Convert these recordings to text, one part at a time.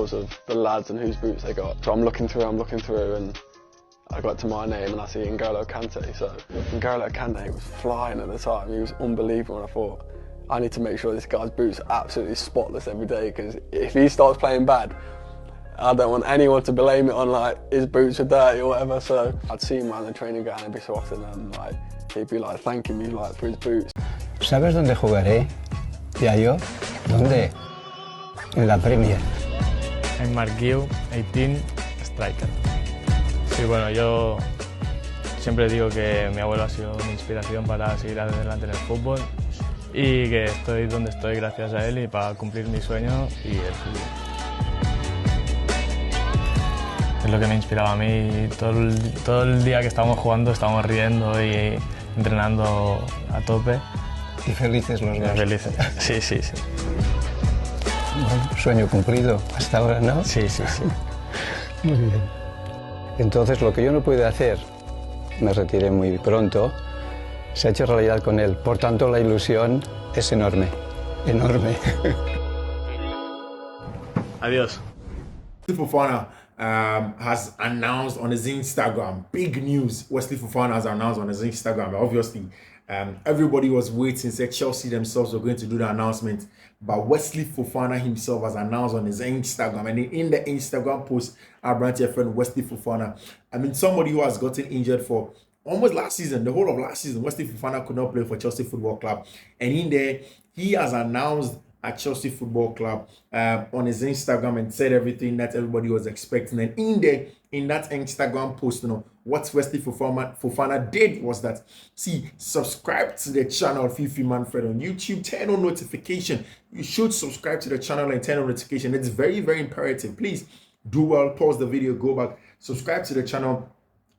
scores of the lads and whose boots they got. So I'm looking through, and I got to my name and I see N'Golo Kanté. So N'Golo Kanté was flying at the time. He was unbelievable, and I thought, I need to make sure this guy's boots are absolutely spotless every day, because if he starts playing bad, I don't want anyone to blame it on like his boots are dirty or whatever. So I'd see him around the training ground every so often, and like he'd be like thanking me like for his boots. ¿Sabes dónde jugaré? ¿Ya yo? ¿Dónde? En la Premier. En Marquillo, 18, striker. Sí, bueno, yo siempre digo que mi abuelo ha sido mi inspiración para seguir adelante en el fútbol y que estoy donde estoy gracias a él y para cumplir mi sueño y el suyo. Es lo que me inspiraba a mí. Todo el día que estábamos jugando estábamos riendo y entrenando a tope. Y felices los dos. Felices, sí. Bueno, sueño cumplido hasta ahora, ¿no? Sí. Muy bien. Entonces, lo que yo no pude hacer, me retiré muy pronto, se ha hecho realidad con él. Por tanto, la ilusión es enorme. Adiós. Wesley Fofana has announced on his Instagram, big news. Wesley Fofana has announced on his Instagram, obviously. Everybody was waiting, said Chelsea themselves were going to do the announcement, but Wesley Fofana himself has announced on his Instagram, and in the Instagram post, our branch friend Wesley Fofana, I mean, somebody who has gotten injured for almost last season, the whole of last season, Wesley Fofana could not play for Chelsea Football Club, and in there, he has announced at Chelsea Football Club on his Instagram and said everything that everybody was expecting. And in that Instagram post, what Wesley Fofana did was that, subscribe to the channel Fiifi-Manfred on YouTube, turn on notification. You should subscribe to the channel and turn on notification. It's very, very imperative. Please do well, pause the video, go back, subscribe to the channel,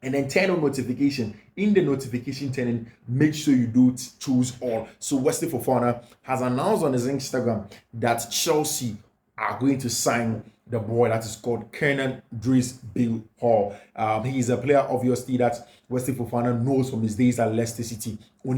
and then turn on notification. In the notification turning, make sure you do choose all. So Wesley Fofana has announced on his Instagram that Chelsea are going to sign the boy that is called Kiernan Dewsbury-Hall. He is a player, obviously, that Wesley Fofana knows from his days at Leicester City. He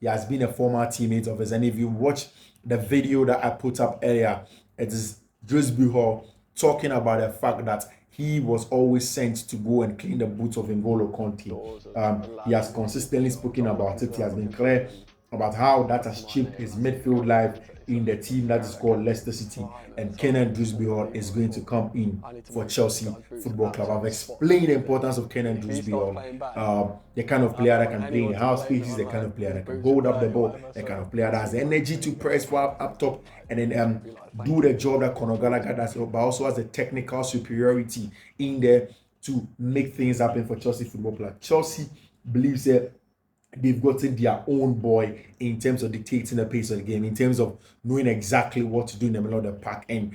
has been a former teammate of his. And if you watch the video that I put up earlier, it is Dewsbury-Hall talking about the fact that he was always sent to go and clean the boots of N'Golo Kanté. He has consistently spoken about it. He has been clear about how that has shaped his midfield life in the team that is called Leicester City. And Kiernan Dewsbury-Hall is going to come in for Chelsea Football Club. I've explained the importance of Kiernan Dewsbury-Hall. The kind of player that can play in the half spaces, the kind of player that can hold up the ball, the kind of player that has the energy to press up top and then do the job that Conor Gallagher does, but also has the technical superiority in there to make things happen for Chelsea Football Club. Chelsea believes that they've gotten their own boy in terms of dictating the pace of the game, in terms of knowing exactly what to do in the middle of the park. And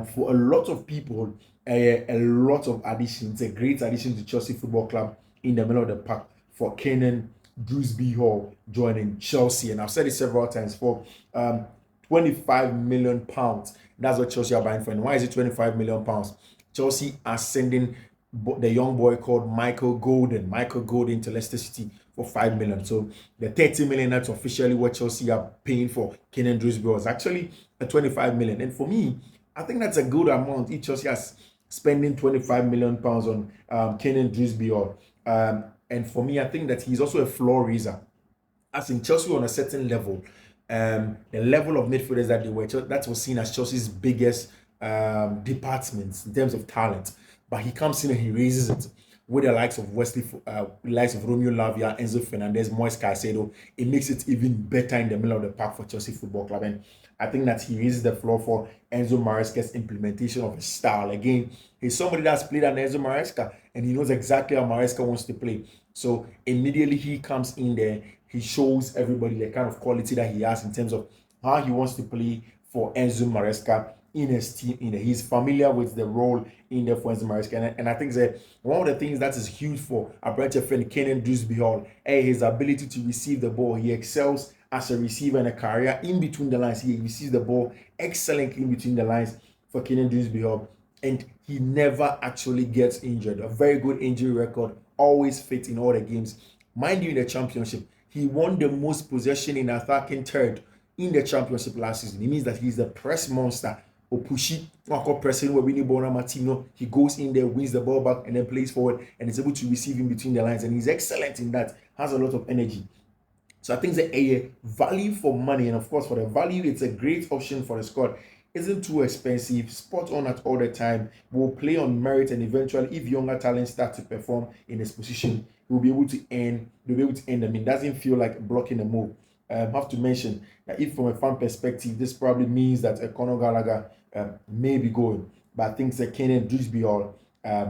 for a lot of people, a lot of additions, a great addition to Chelsea Football Club in the middle of the park for Kiernan Dewsbury-Hall joining Chelsea. And I've said it several times, for £25 million. That's what Chelsea are buying for. And why is it £25 million? Chelsea are sending the young boy called Michael Golden to Leicester City for £5 million. So the £30 million that's officially what Chelsea are paying for Kiernan Dewsbury is actually a £25 million. And for me, I think that's a good amount. If Chelsea is spending £25 million on Kiernan Dewsbury, and for me, I think that he's also a floor raiser. As in Chelsea on a certain level, the level of midfielders that they were, that was seen as Chelsea's biggest departments in terms of talent. But he comes in and he raises it with the likes of Romeo Lavia, Enzo Fernandez, Moise Caicedo. It makes it even better in the middle of the park for Chelsea Football Club. And I think that he raises the floor for Enzo Maresca's implementation of his style. Again, he's somebody that's played under Enzo Maresca, and he knows exactly how Maresca wants to play. So immediately he comes in there, he shows everybody the kind of quality that he has in terms of how he wants to play for Enzo Maresca in his team. He's familiar with the role in there for Enzo Maresca. And I think that one of the things that is huge for our brother friend Kiernan Dewsbury-Hall, his ability to receive the ball. He excels as a receiver in a career in between the lines. He receives the ball excellently in between the lines for Kiernan Dewsbury-Hall. And he never actually gets injured. A very good injury record, always fit in all the games. Mind you, in the championship, he won the most possession in attacking third in the championship last season. It means that he's the press monster or pushy, or pressing where Winnie Bona Martino. He goes in there, wins the ball back, and then plays forward and is able to receive in between the lines. And he's excellent in that, has a lot of energy. So I think it's a value for money, and of course for the value, it's a great option for the squad. Isn't too expensive, spot on at all the time, will play on merit, and eventually if younger talents start to perform in his position, he will be able to earn, they'll be able to end them. It doesn't feel like blocking a move. I have to mention that if from a fan perspective, this probably means that Conor Gallagher may be going, but I think that Kiernan Dewsbury-Hall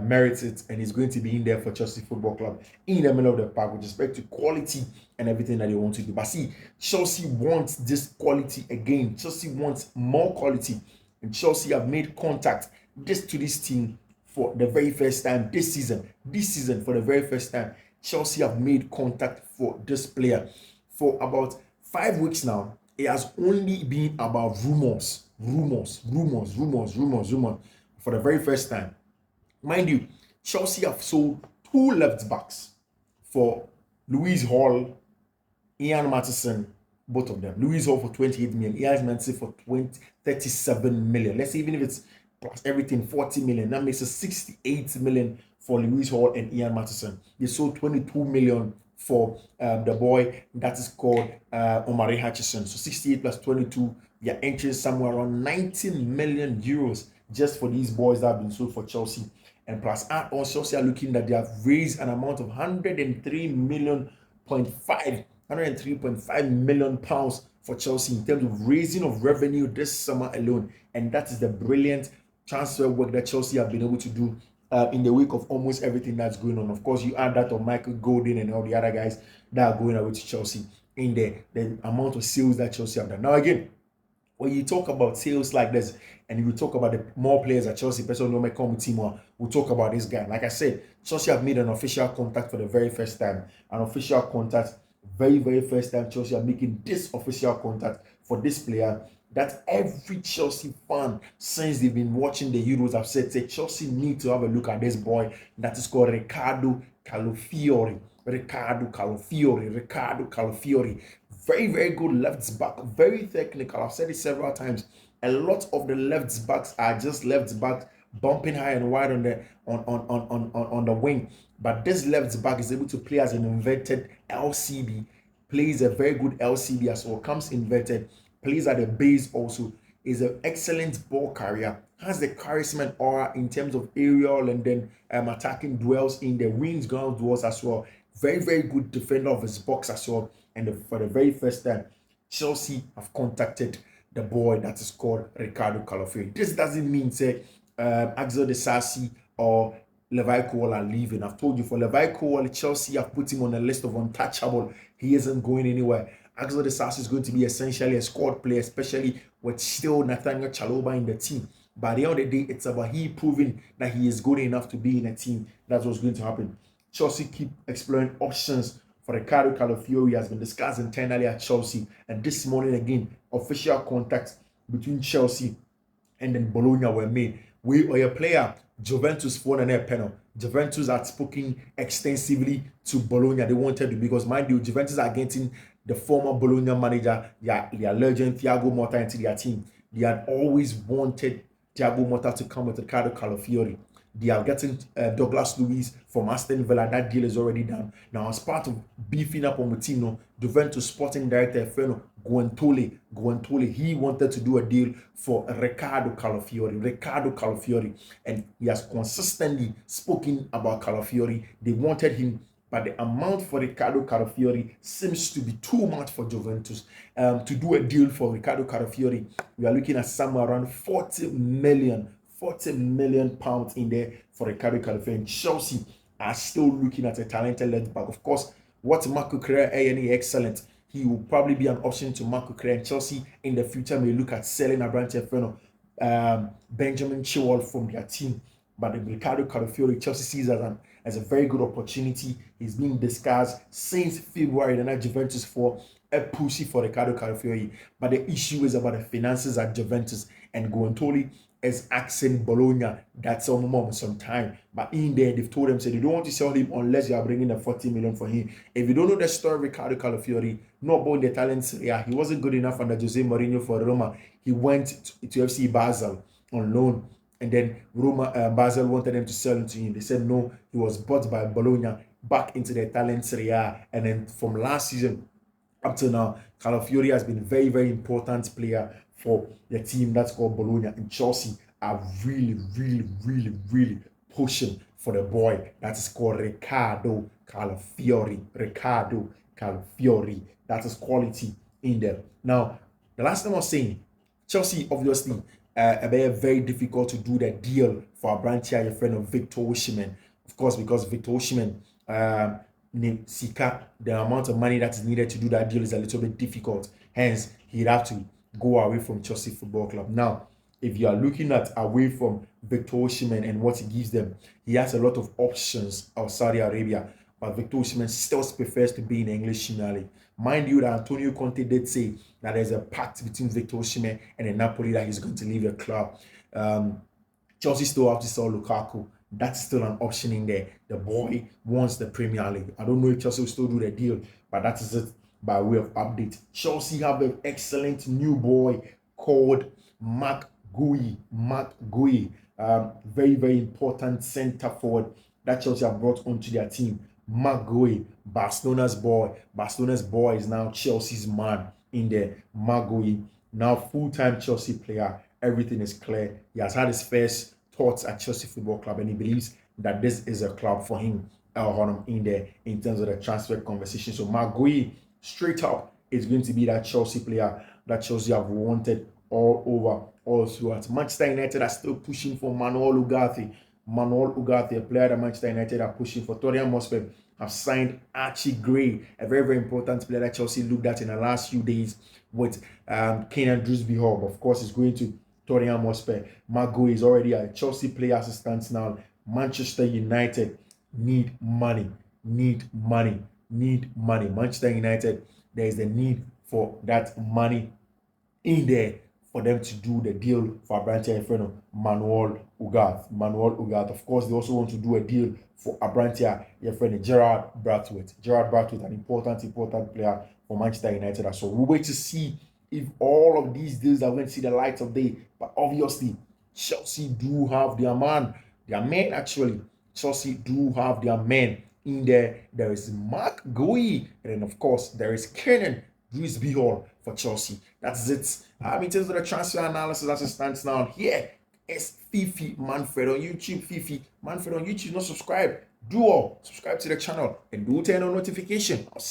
merits it, and is going to be in there for Chelsea Football Club in the middle of the park with respect to quality and everything that they want to do. But see, Chelsea wants this quality again. Chelsea wants more quality, and Chelsea have made contact to this team for the very first time this season. This season, for the very first time, Chelsea have made contact for this player. For about 5 weeks now, it has only been about rumors. For the very first time. Mind you, Chelsea have sold 2 left backs for Louise Hall, Ian Matheson, both of them. Louise Hall for 28 million, Ian Matheson for 37 million. Let's say even if it's plus everything, 40 million. That makes it 68 million for Louise Hall and Ian Matheson. They sold 22 million for the boy that is called Omari Hutchison. So 68 plus 22, they are entering somewhere around 19 million euros just for these boys that have been sold for Chelsea. And plus, Chelsea are looking that they have raised an amount of 103.5 million pounds for Chelsea in terms of raising of revenue this summer alone. And that is the brilliant transfer work that Chelsea have been able to do in the wake of almost everything that's going on. Of course, you add that of Michael Golden and all the other guys that are going away to Chelsea in the amount of sales that Chelsea have done. Now, again, when you talk about sales like this, and you talk about the more players at Chelsea, person no come with Timor, we'll talk about this guy. Like I said, Chelsea have made an official contact for the very first time. An official contact, very, very first time Chelsea are making this official contact for this player that every Chelsea fan, since they've been watching the Euros, have said Chelsea need to have a look at this boy that is called Riccardo Calafiori. Riccardo Calafiori. Very, very good left back, very technical. I've said it several times. A lot of the left backs are just left backs bumping high and wide on the wing. But this left back is able to play as an inverted LCB, plays a very good LCB as well, comes inverted, plays at the base also, is an excellent ball carrier, has the charisma and aura in terms of aerial and then attacking duels in the wings, ground duels as well. Very, very good defender of his box as well. And for the very first time, Chelsea have contacted the boy that is called Riccardo Calafiori. This doesn't mean say Axel Disasi or Levi Cole are leaving. I've told you, for Levi Cole, Chelsea have put him on a list of untouchable. He isn't going anywhere. Axel Disasi is going to be essentially a squad player, especially with still Nathaniel Chalobah in the team. By the end of the day, it's about he proving that he is good enough to be in a team. That's what's going to happen. Chelsea keep exploring options for Riccardo Calafiori. Has been discussed internally at Chelsea, and this morning again, official contacts between Chelsea and then Bologna were made. We or your player Juventus for an panel. Juventus had spoken extensively to Bologna. They wanted to, because mind you, Juventus are getting the former Bologna manager, their legend Thiago Motta, into their team. They had always wanted Thiago Motta to come with Riccardo Calafiori. They are getting Douglas Luiz from Aston Villa. That deal is already done. Now, as part of beefing up on the team, Juventus sporting director Feno Guantoli, he wanted to do a deal for Riccardo Calafiori, and he has consistently spoken about Calafiori. They wanted him, but the amount for Riccardo Calafiori seems to be too much for Juventus. To do a deal for Riccardo Calafiori, we are looking at somewhere around 40 million pounds in there for Riccardo Calafiori. And Chelsea are still looking at a talented left back. Of course, what Marco Correa excellent. He will probably be an option to Marco Correa. And Chelsea in the future may look at selling Abrante Feno, Benjamin Chilwell from their team. But Riccardo Calafiori, Chelsea sees as a very good opportunity. He's being discussed since February, and at Juventus for a pussy for Riccardo Calafiori. But the issue is about the finances at Juventus, and Guantoli is asking Bologna that some time. But in there, they've told him, they don't want to sell him unless you are bringing the 40 million for him. If you don't know the story of Riccardo Calafiori, not about the talents, he wasn't good enough under Jose Mourinho for Roma. He went to FC Basel. on loan. And then Basel wanted them to sell him to him. They said no, he was bought by Bologna back into the Italian Serie A. And then from last season up to now, Calafiori has been a very, very important player for the team that's called Bologna. And Chelsea are really, really, really, really pushing for the boy that is called Riccardo Calafiori. Riccardo Calafiori. That is quality in there. Now, the last time I was saying, Chelsea obviously very difficult to do the deal for a branch here, your friend of Victor Osimhen. Of course, because Victor Osimhen, the amount of money that is needed to do that deal is a little bit difficult. Hence, he'd have to go away from Chelsea Football Club. Now, if you are looking at away from Victor Osimhen and what he gives them, he has a lot of options of Saudi Arabia. But Victor Osimhen still prefers to be in the English Premier League. Mind you, that Antonio Conte did say that there's a pact between Victor Osimhen and the Napoli that he's going to leave the club. Chelsea still have to sell Lukaku. That's still an option in there. The boy wants the Premier League. I don't know if Chelsea will still do the deal, but that is it by way of update. Chelsea have an excellent new boy called Mark Gui. Very, very important centre forward that Chelsea have brought onto their team. Mark Gui, Barcelona's boy. Barcelona's boy is now Chelsea's man in there. Mark Gui, now full-time Chelsea player. Everything is clear. He has had his first thoughts at Chelsea Football Club, and he believes that this is a club for him in there in terms of the transfer conversation. So Mark Gui, straight up, is going to be that Chelsea player that Chelsea have wanted all throughout. Manchester United are still pushing for Manuel Ugarte. A player that Manchester United are pushing for. Tottenham Hotspur have signed Archie Gray, a very, very important player that Chelsea looked at in the last few days with Kiernan Dewsbury-Hall. Of course, is going to Tottenham Hotspur. Margot is already a Chelsea player as it stands now. Manchester United need money. Manchester United, there is the need for that money in there for them to do the deal for Abrantia Efreno, Manuel Ugarte. Of course, they also want to do a deal for Abrantia Efreno, Gerard Brathwaite, an important player for Manchester United. So we'll wait to see if all of these deals are going to see the light of day. But obviously, Chelsea do have their men actually. Chelsea do have their men in there. There is Mark Gui, and then of course there is Kiernan Dewsbury-Hall for Chelsea. That's it. In terms of the transfer analysis as it stands now, here is Fiifi-Manfred on YouTube. Fiifi-Manfred on YouTube. Not subscribe. Do all subscribe to the channel and do turn on notification. I'll see